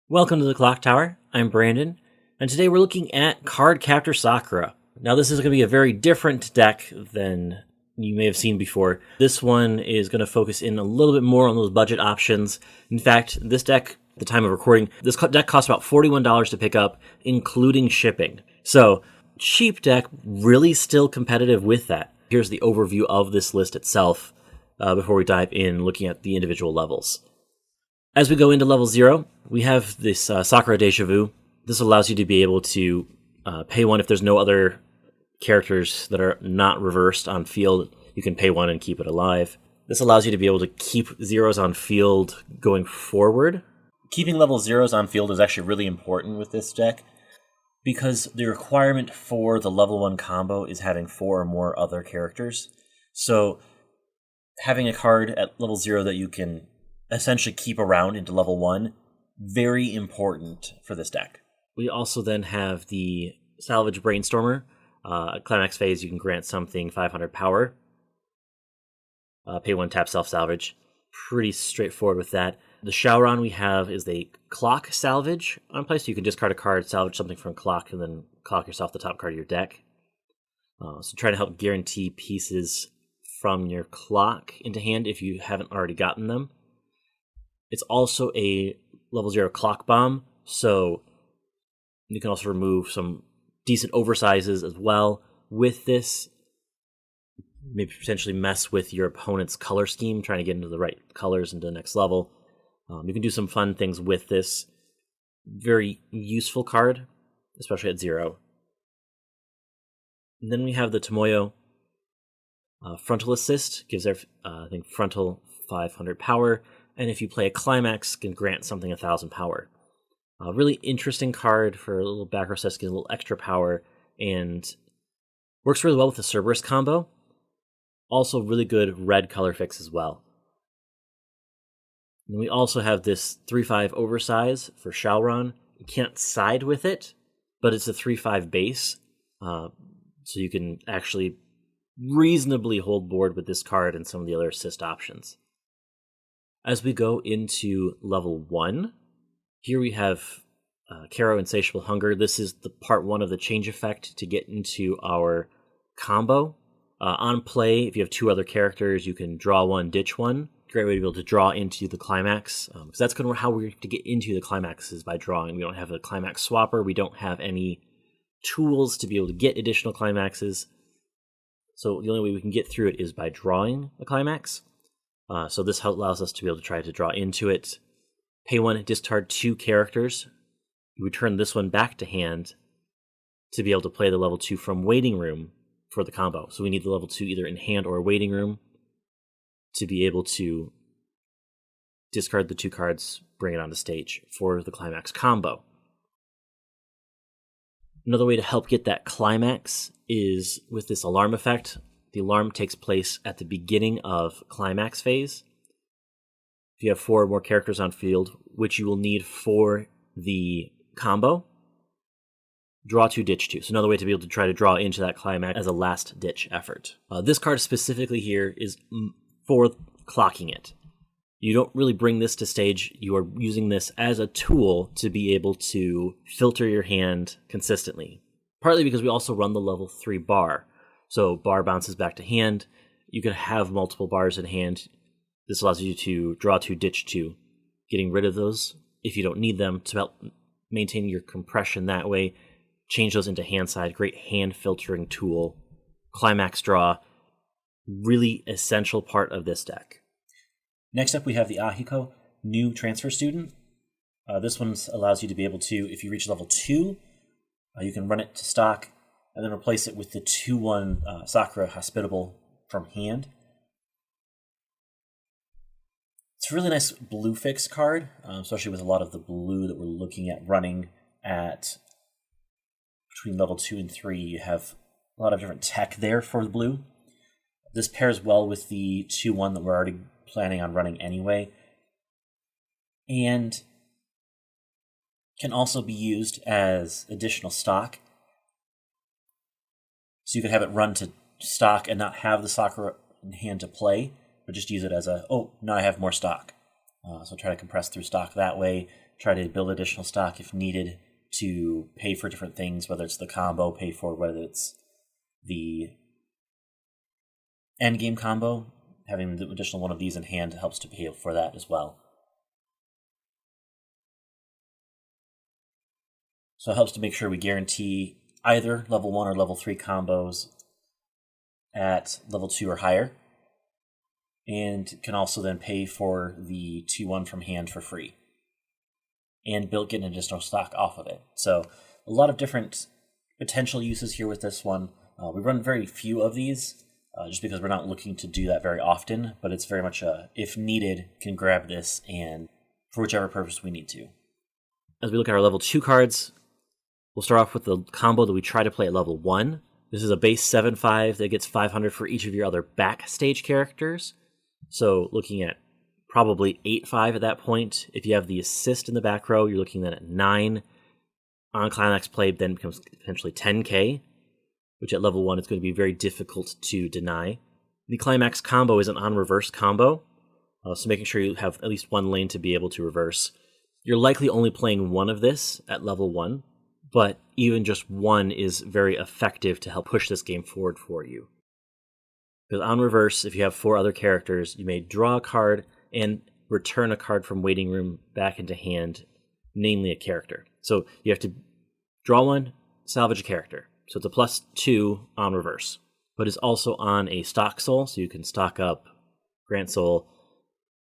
Welcome to the Clock Tower. I'm Brandon, and today we're looking at Cardcaptor Sakura. Now, this is going to be a very different deck than you may have seen before. This one is going to focus in a little bit more on those budget options. In fact, this deck, at the time of recording, this deck costs about $41 to pick up, including shipping. So, cheap deck, really still competitive with that. Here's the overview of this list itself before we dive in looking at the individual levels. As we go into level 0, we have this Sakura Deja Vu. This allows you to be able to pay 1 if there's no other characters that are not reversed on field. You can pay 1 and keep it alive. This allows you to be able to keep zeros on field going forward. Keeping level zeros on field is actually really important with this deck because the requirement for the level 1 combo is having 4 or more other characters. So having a card at level 0 that you can essentially keep around into level 1, very important for this deck. We also then have the Salvage Brainstormer. At Climax phase, you can grant something 500 power. Pay 1, tap, self-salvage. Pretty straightforward with that. The Shaoran we have is the Clock Salvage on play, so you can discard a card, salvage something from Clock, and then clock yourself the top card of your deck. So try to help guarantee pieces from your Clock into hand if you haven't already gotten them. It's also a level 0 Clock Bomb, so you can also remove some decent oversizes as well with this. Maybe potentially mess with your opponent's color scheme, trying to get into the right colors into the next level. You can do some fun things with this. Very useful card, especially at 0. And then we have the Tomoyo Frontal Assist, gives I think frontal 500 power. And if you play a Climax, can grant something 1,000 power. A really interesting card for a little back row set, gives a little extra power, and works really well with the Cerberus combo. Also really good red color fix as well. And we also have this 3/5 oversize for Shaoran. You can't side with it, but it's a 3/5 base, so you can actually reasonably hold board with this card and some of the other assist options. As we go into level 1, here we have Kero Insatiable Hunger. This is the part 1 of the change effect to get into our combo. On play, if you have 2 other characters, you can draw 1, ditch 1. Great way to be able to draw into the Climax, because that's kind of how we're to get into the Climax is by drawing. We don't have a Climax swapper. We don't have any tools to be able to get additional Climaxes. So the only way we can get through it is by drawing a Climax. So this allows us to be able to try to draw into it. Pay 1, discard 2 characters. You return this one back to hand to be able to play the level 2 from Waiting Room for the combo. So we need the level 2 either in hand or Waiting Room to be able to discard the 2 cards, bring it onto stage for the Climax combo. Another way to help get that Climax is with this alarm effect. The alarm takes place at the beginning of Climax phase. If you have 4 or more characters on field, which you will need for the combo, draw 2, ditch 2. So another way to be able to try to draw into that Climax as a last-ditch effort. This card specifically here is for clocking it. You don't really bring this to stage. You are using this as a tool to be able to filter your hand consistently. Partly because we also run the level 3 bar. So bar bounces back to hand. You can have multiple bars in hand. This allows you to draw 2, ditch 2, getting rid of those if you don't need them to help maintain your compression that way. Change those into hand side. Great hand filtering tool. Climax draw. Really essential part of this deck. Next up we have the Ahiko, New Transfer Student. This one allows you to be able to, if you reach level 2, you can run it to stock and then replace it with the 2/1 Sakura Hospitable from hand. It's a really nice blue fix card, especially with a lot of the blue that we're looking at running at between level 2 and 3. You have a lot of different tech there for the blue. This pairs well with the 2/1 that we're already planning on running anyway, and can also be used as additional stock. So you could have it run to stock and not have the Sakura in hand to play, but just use it as now I have more stock. So try to compress through stock that way, try to build additional stock if needed to pay for different things, whether it's the combo, pay for whether it's the endgame combo. Having the additional one of these in hand helps to pay for that as well. So it helps to make sure we guarantee either level 1 or level 3 combos at level 2 or higher, and can also then pay for the 2-1 from hand for free, and get an additional stock off of it. So a lot of different potential uses here with this one. We run very few of these, just because we're not looking to do that very often, but it's very much if needed, can grab this and for whichever purpose we need to. As we look at our level 2 cards, we'll start off with the combo that we try to play at level 1. This is a base 7/5 that gets 500 for each of your other backstage characters. So looking at probably 8/5 at that point. If you have the assist in the back row, you're looking then at 9. On climax play, then becomes potentially 10k, which at level 1 is going to be very difficult to deny. The climax combo is an on-reverse combo, so making sure you have at least one lane to be able to reverse. You're likely only playing one of this at level 1, but even just one is very effective to help push this game forward for you. Because on reverse, if you have 4 other characters, you may draw a card and return a card from waiting room back into hand, namely a character. So you have to draw one, salvage a character. So it's a +2 on reverse, but it's also on a stock soul, so you can stock up, grant soul.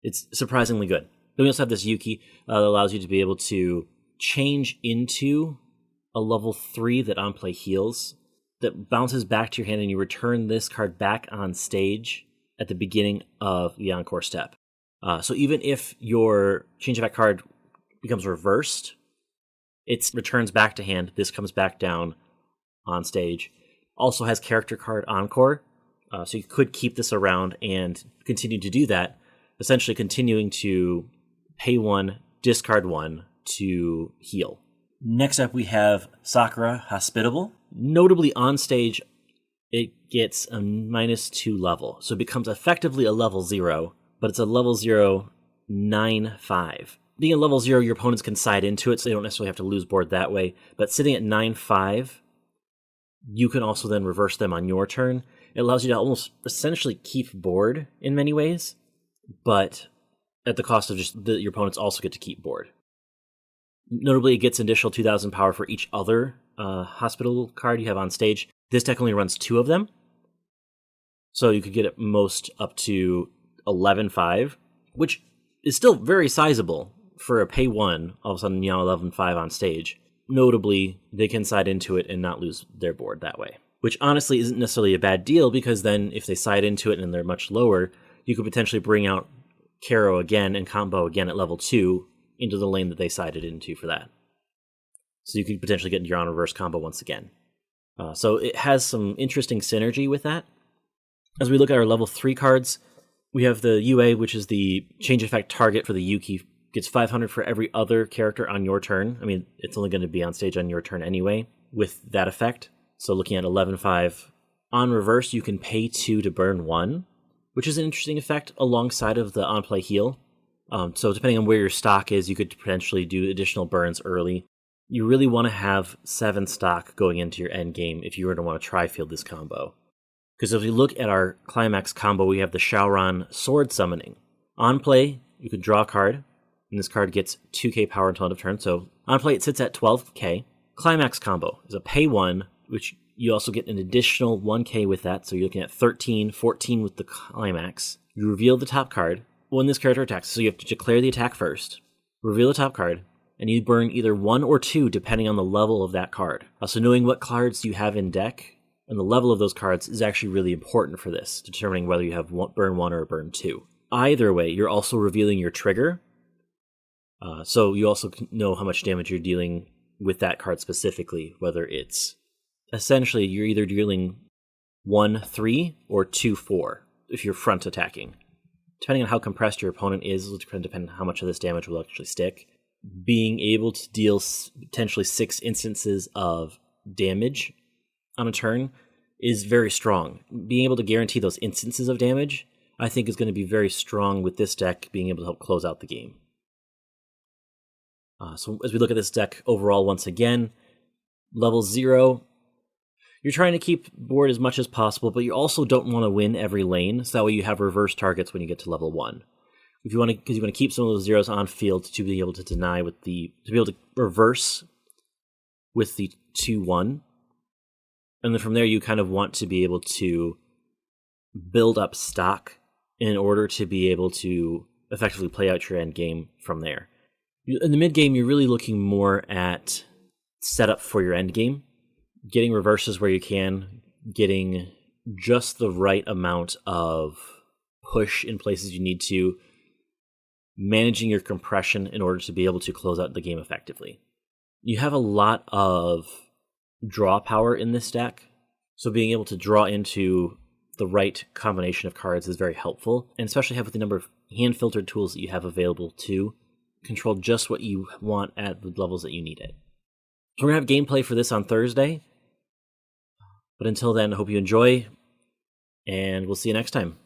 It's surprisingly good. Then we also have this Yuki that allows you to be able to change into a level 3 that on play heals, that bounces back to your hand, and you return this card back on stage at the beginning of the encore step. So even if your change effect card becomes reversed, it returns back to hand. This comes back down on stage. Also has character card encore, so you could keep this around and continue to do that, essentially continuing to pay 1, discard 1 to heal. Next up, we have Sakura Hospitable. Notably on stage, it gets a -2 level, so it becomes effectively a level 0, but it's a level 0 9/5. Being a level 0, your opponents can side into it, so they don't necessarily have to lose board that way, but sitting at 9/5, you can also then reverse them on your turn. It allows you to almost essentially keep board in many ways, but at the cost of just your opponents also get to keep board. Notably, it gets additional 2,000 power for each other hospital card you have on stage. This deck only runs 2 of them, so you could get at most up to 11/5, which is still very sizable for a pay 1, all of a sudden, 11/5 on stage. Notably, they can side into it and not lose their board that way, which honestly isn't necessarily a bad deal, because then if they side into it and they're much lower, you could potentially bring out Karo again and combo again at level 2 into the lane that they sided into for that. So you could potentially get your on reverse combo once again. So it has some interesting synergy with that. As we look at our level 3 cards, we have the UA, which is the change effect target for the Yuki. Gets 500 for every other character on your turn. I mean, it's only going to be on stage on your turn anyway with that effect. So looking at 11/5. On reverse, you can pay 2 to burn 1, which is an interesting effect alongside of the on-play heal. So depending on where your stock is, you could potentially do additional burns early. You really want to have 7 stock going into your end game if you were to want to tri-field this combo. Because if we look at our climax combo, we have the Shaoran Sword Summoning. On play, you could draw a card, and this card gets 2k power until end of turn. So on play, it sits at 12k. Climax combo is a pay 1, which you also get an additional 1k with that. So you're looking at 13, 14 with the climax. You reveal the top card when this character attacks. So you have to declare the attack first, reveal the top card, and you burn either 1 or 2 depending on the level of that card. So knowing what cards you have in deck and the level of those cards is actually really important for this, determining whether you have burn 1 or burn 2. Either way, you're also revealing your trigger. So you also know how much damage you're dealing with that card specifically, whether it's essentially you're either dealing 1-3 or 2-4 if you're front attacking. Depending on how compressed your opponent is, it'll depend on how much of this damage will actually stick. Being able to deal potentially 6 instances of damage on a turn is very strong. Being able to guarantee those instances of damage I think is going to be very strong with this deck being able to help close out the game. So as we look at this deck overall, once again, level 0, you're trying to keep board as much as possible, but you also don't want to win every lane, so that way you have reverse targets when you get to level 1. If you want to, because you want to keep some of those zeros on field to be able to deny with to be able to reverse with the 2-1. And then from there, you kind of want to be able to build up stock in order to be able to effectively play out your end game from there. In the mid game, you're really looking more at setup for your end game, getting reverses where you can, getting just the right amount of push in places you need to, managing your compression in order to be able to close out the game effectively. You have a lot of draw power in this deck, so being able to draw into the right combination of cards is very helpful, and especially with the number of hand-filtered tools that you have available to control just what you want at the levels that you need it. So we're going to have gameplay for this on Thursday, but until then, I hope you enjoy, and we'll see you next time.